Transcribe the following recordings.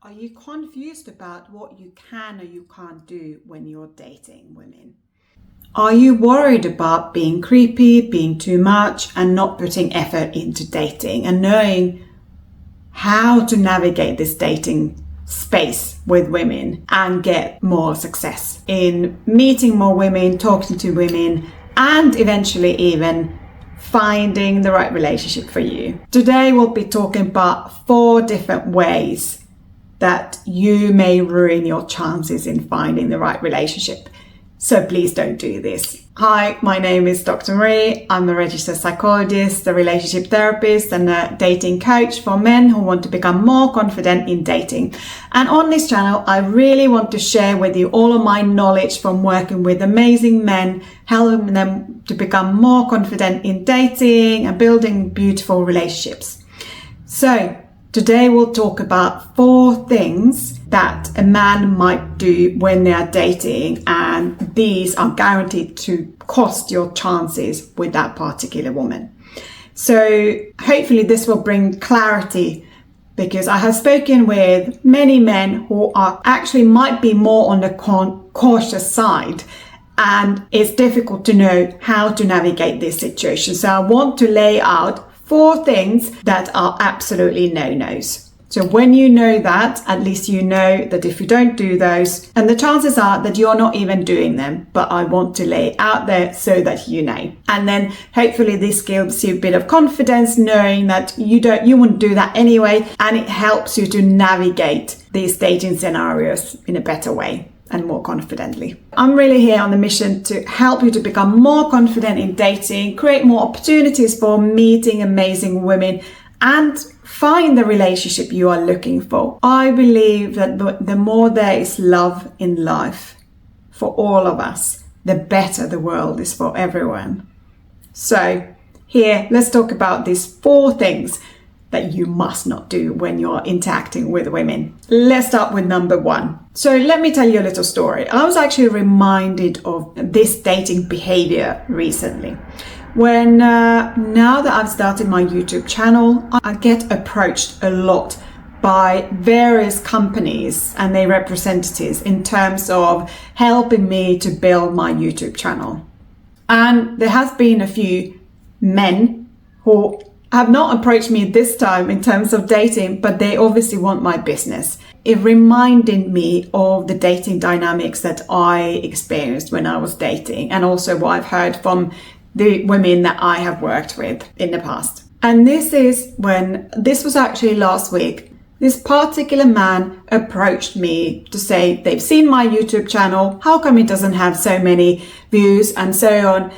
Are you confused about what you can or you can't do when you're dating women? Are you worried about being creepy, being too much, and not putting effort into dating and knowing how to navigate this dating space with women and get more success in meeting more women, talking to women, and eventually even finding the right relationship for you? Today we'll be talking about 4 different ways that you may ruin your chances in finding the right relationship. So please don't do this. Hi, my name is Dr. Marie. I'm a registered psychologist, a relationship therapist, and a dating coach for men who want to become more confident in dating. And on this channel, I really want to share with you all of my knowledge from working with amazing men, helping them to become more confident in dating and building beautiful relationships. So today we'll talk about 4 things that a man might do when they are dating, and these are guaranteed to cost your chances with that particular woman. So hopefully this will bring clarity, because I have spoken with many men who are actually might be more on the cautious side, and it's difficult to know how to navigate this situation. So I want to lay out 4 things that are absolutely no-nos. So when you know that, at least you know that if you don't do those, and the chances are that you're not even doing them, but I want to lay it out there so that you know. And then hopefully this gives you a bit of confidence knowing that you wouldn't do that anyway, and it helps you to navigate these dating scenarios in a better way and more confidently. I'm really here on the mission to help you to become more confident in dating, create more opportunities for meeting amazing women, and find the relationship you are looking for. I believe that the more there is love in life for all of us, the better the world is for everyone. So here, let's talk about these 4 things that you must not do when you're interacting with women. Let's start with number 1. So let me tell you a little story. I was actually reminded of this dating behavior recently. When now that I've started my YouTube channel, I get approached a lot by various companies and their representatives in terms of helping me to build my YouTube channel. And there has been a few men who have not approached me this time in terms of dating, but they obviously want my business. It reminded me of the dating dynamics that I experienced when I was dating, and also what I've heard from the women that I have worked with in the past. And this was actually last week. This particular man approached me to say they've seen my YouTube channel, how come it doesn't have so many views and so on,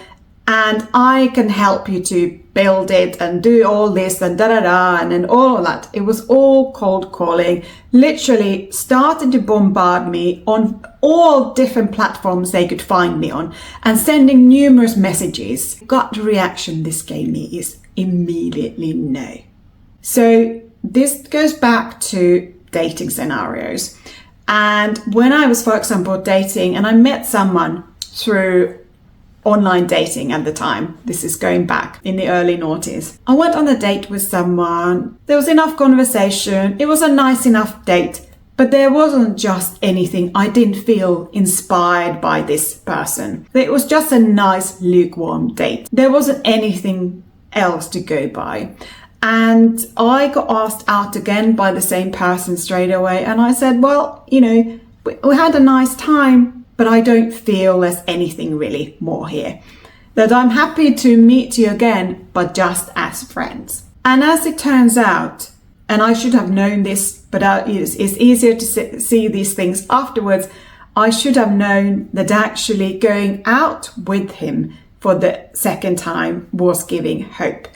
and I can help you to build it and do all this and and then all of that. It was all cold calling, literally started to bombard me on all different platforms they could find me on and sending numerous messages. Gut reaction this gave me is immediately no. So this goes back to dating scenarios. And when I was, for example, dating and I met someone through online dating at the time, this is going back in the early noughties. I went on a date with someone. There was enough conversation. It was a nice enough date, but there wasn't just anything. I didn't feel inspired by this person. It was just a nice lukewarm date. There wasn't anything else to go by. And I got asked out again by the same person straight away. And I said, well, we had a nice time, but I don't feel there's anything really more here. That I'm happy to meet you again, but just as friends. And as it turns out, and I should have known this, but it's easier to see these things afterwards, I should have known that actually going out with him for the second time was giving hope.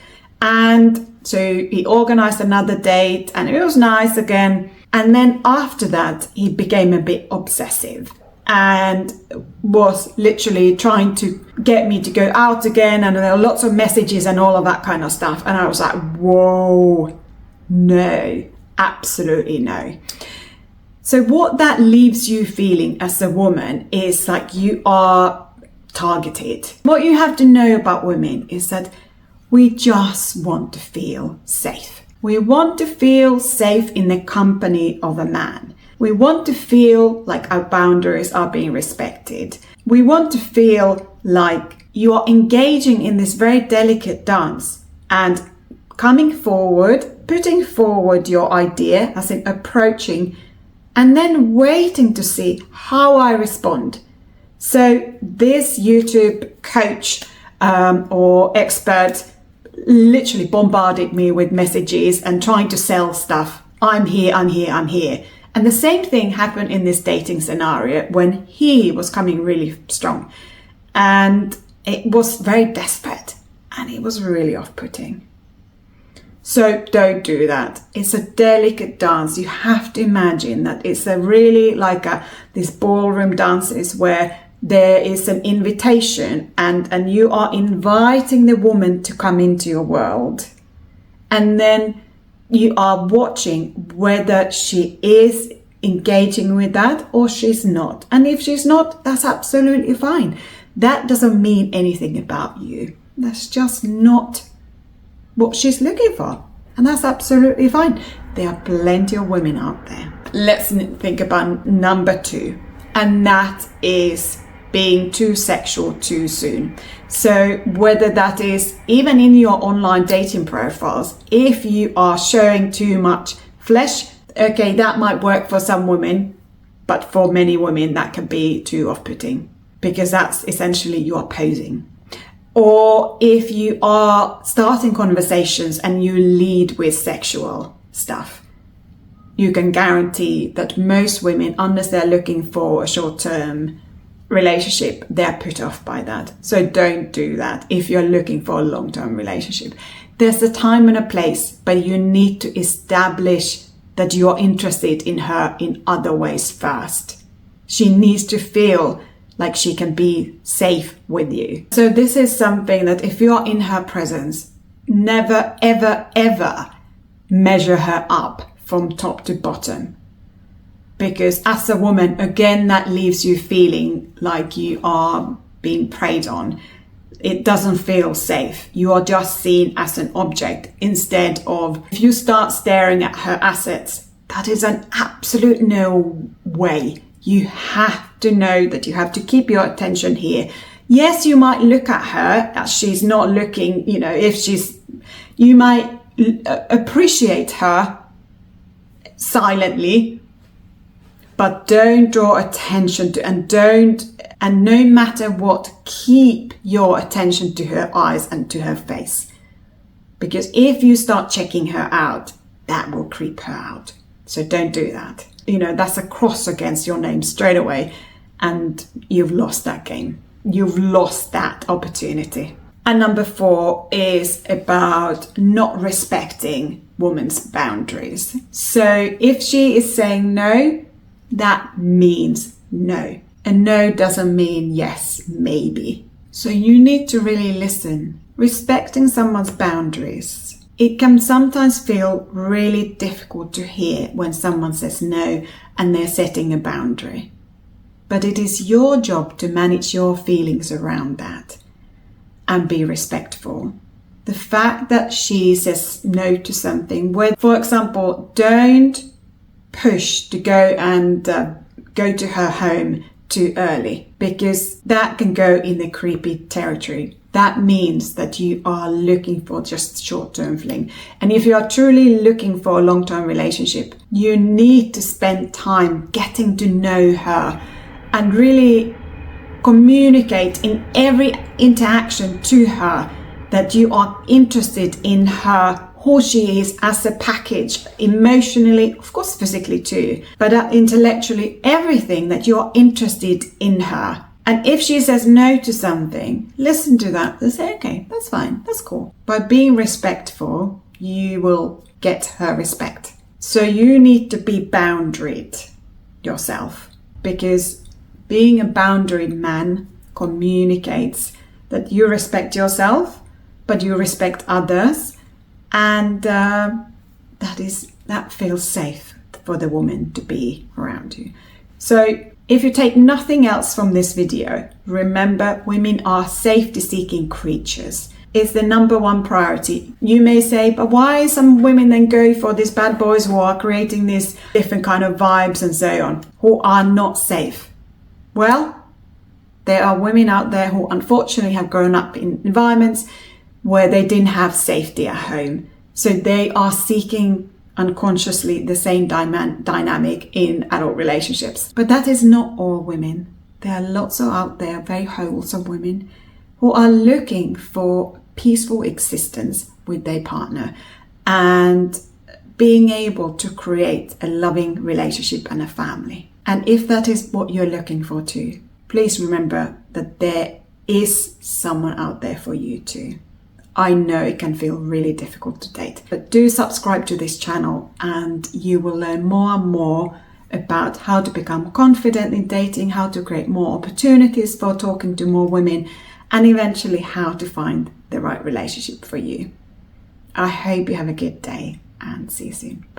And so he organized another date and it was nice again. And then after that, he became a bit obsessive and was literally trying to get me to go out again, and there were lots of messages and all of that kind of stuff. And I was like, whoa, no, absolutely no. So what that leaves you feeling as a woman is like you are targeted. What you have to know about women is that we just want to feel safe. We want to feel safe in the company of a man. We want to feel like our boundaries are being respected. We want to feel like you are engaging in this very delicate dance and coming forward, putting forward your idea, as in approaching, and then waiting to see how I respond. So this YouTube coach or expert literally bombarded me with messages and trying to sell stuff. I'm here, I'm here, I'm here. And the same thing happened in this dating scenario when he was coming really strong. And it was very desperate and it was really off-putting. So don't do that. It's a delicate dance. You have to imagine that it's a really like these ballroom dances where there is an invitation and you are inviting the woman to come into your world. And then you are watching whether she is engaging with that or she's not. And if she's not, that's absolutely fine. That doesn't mean anything about you. That's just not what she's looking for. And that's absolutely fine. There are plenty of women out there. Let's think about number 2. And that is being too sexual too soon. So whether that is even in your online dating profiles, if you are showing too much flesh, okay, that might work for some women, but for many women that can be too off-putting because that's essentially you are posing. Or if you are starting conversations and you lead with sexual stuff, you can guarantee that most women, unless they're looking for a short-term relationship, they're put off by that. So don't do that if you're looking for a long-term relationship. There's a time and a place, but you need to establish that you're interested in her in other ways first. She needs to feel like she can be safe with you. So this is something that if you are in her presence, never, ever, ever measure her up from top to bottom. Because as a woman, again, that leaves you feeling like you are being preyed on. It doesn't feel safe. You are just seen as an object instead of, if you start staring at her assets, that is an absolute no way. You have to know that you have to keep your attention here. Yes, you might look at her as she's not looking, you might appreciate her silently, but don't draw attention to, and no matter what, keep your attention to her eyes and to her face. Because if you start checking her out, that will creep her out. So don't do that. That's a cross against your name straight away, and you've lost that game. You've lost that opportunity. And number 4 is about not respecting women's boundaries. So if she is saying no, that means no. And no doesn't mean yes, maybe. So you need to really listen. Respecting someone's boundaries. It can sometimes feel really difficult to hear when someone says no and they're setting a boundary. But it is your job to manage your feelings around that and be respectful. The fact that she says no to something, for example, don't push to go and go to her home too early, because that can go in the creepy territory. That means that you are looking for just short-term fling. And if you are truly looking for a long-term relationship, you need to spend time getting to know her and really communicate in every interaction to her that you are interested in her, who she is as a package, emotionally, of course physically too, but intellectually, everything, that you are interested in her. And if she says no to something, listen to that and say, okay, that's fine, that's cool. By being respectful, you will get her respect. So you need to be boundaried yourself, because being a boundaried man communicates that you respect yourself, but you respect others, and that feels safe for the woman to be around you. So if you take nothing else from this video, remember, women are safety-seeking creatures. is the number one priority. You may say, but why some women then go for these bad boys who are creating these different kind of vibes and so on, who are not safe? Well, there are women out there who unfortunately have grown up in environments where they didn't have safety at home. So they are seeking unconsciously the same dynamic in adult relationships. But that is not all women. There are lots of out there, very wholesome women who are looking for peaceful existence with their partner and being able to create a loving relationship and a family. And if that is what you're looking for too, please remember that there is someone out there for you too. I know it can feel really difficult to date, but do subscribe to this channel and you will learn more and more about how to become confident in dating, how to create more opportunities for talking to more women, and eventually how to find the right relationship for you. I hope you have a good day and see you soon.